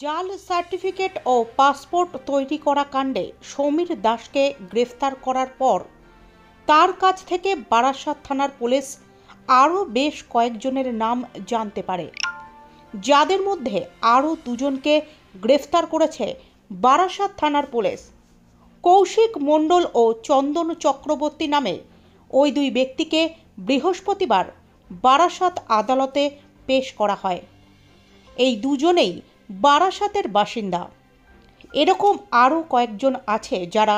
জাল সার্টিফিকেট ও পাসপোর্ট তৈরি করা কাণ্ডে সমীর দাসকে গ্রেফতার করার পর তার কাছ থেকে বারাসাত থানার পুলিশ আরও বেশ কয়েকজনের নাম জানতে পারে, যাদের মধ্যে আরও দুজনকে গ্রেফতার করেছে বারাসাত থানার পুলিশ। কৌশিক মণ্ডল ও চন্দন চক্রবর্তী নামে ওই দুই ব্যক্তিকে বৃহস্পতিবার বারাসাত আদালতে পেশ করা হয়। এই দুজনেই বারাসাতের বাসিন্দা। এরকম আরও কয়েকজন আছে যারা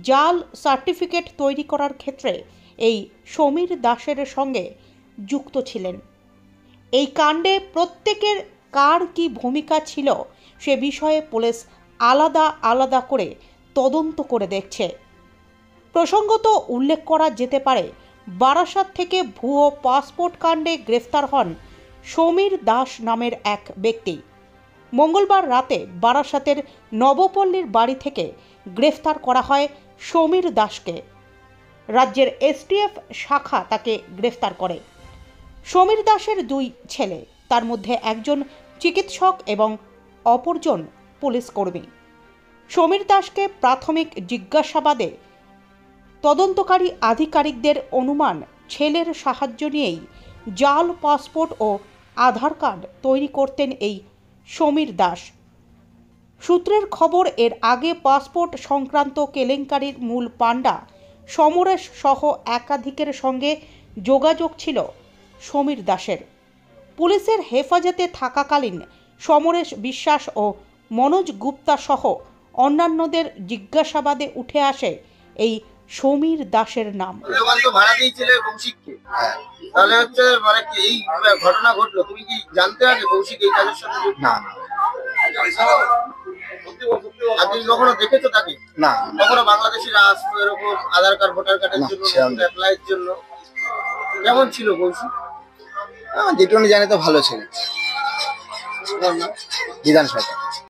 জাল সার্টিফিকেট তৈরি করার ক্ষেত্রে এই সমীর দাসের সঙ্গে যুক্ত ছিলেন। এই কাণ্ডে প্রত্যেকের কার কী ভূমিকা ছিল সে বিষয়ে পুলিশ আলাদা আলাদা করে তদন্ত করে দেখছে। প্রসঙ্গত উল্লেখ করা যেতে পারে, বারাসাত থেকে ভুয়ো পাসপোর্ট কাণ্ডে গ্রেফতার হন সমীর দাস নামের এক ব্যক্তি। মঙ্গলবার রাতে বারাসাতের নবপল্লীর বাড়ি থেকে গ্রেফতার করা হয় সমীর দাসকে। রাজ্যের এসটিএফ শাখা তাকে গ্রেফতার করে। সমীর দাসের দুই ছেলে, তার মধ্যে একজন চিকিৎসক এবং অপরজন পুলিশ কর্মী। সমীর দাসকে প্রাথমিক জিজ্ঞাসাবাদে তদন্তকারী আধিকারিকদের অনুমান ছেলের সাহায্য নিয়েই জাল পাসপোর্ট ও আধার কার্ড তৈরি করতেন এই সমীর দাস। সূত্রের খবর, এর আগে পাসপোর্ট সংক্রান্ত কেলেঙ্কারির মূল পাণ্ডা সমরেশ সহ একাধিকের সঙ্গে যোগাযোগ ছিল সমীর দাসের। পুলিশের হেফাজতে থাকাকালীন সমরেশ বিশ্বাস ও মনোজ গুপ্তা সহ অন্যান্যদের জিজ্ঞাসাবাদে উঠে আসে এই সমীর দাসের নাম। তাহলে হচ্ছে মানে এই ঘটনা ঘটলো, তুমি কি জানতে আগে কৌশিক এই কাজের সাথে যুক্ত? না আপনি কখনো দেখেছো তাকে? না কখনো বাংলাদেশিরা আসতো এরকম আধার কার্ড ভোটার কার্ডের জন্য অ্যাপ্লাইয়ের জন্য? কেমন ছিল কৌশিক? যেটুকুনি জানি তো ভালো ছিল। বিধান সরকার।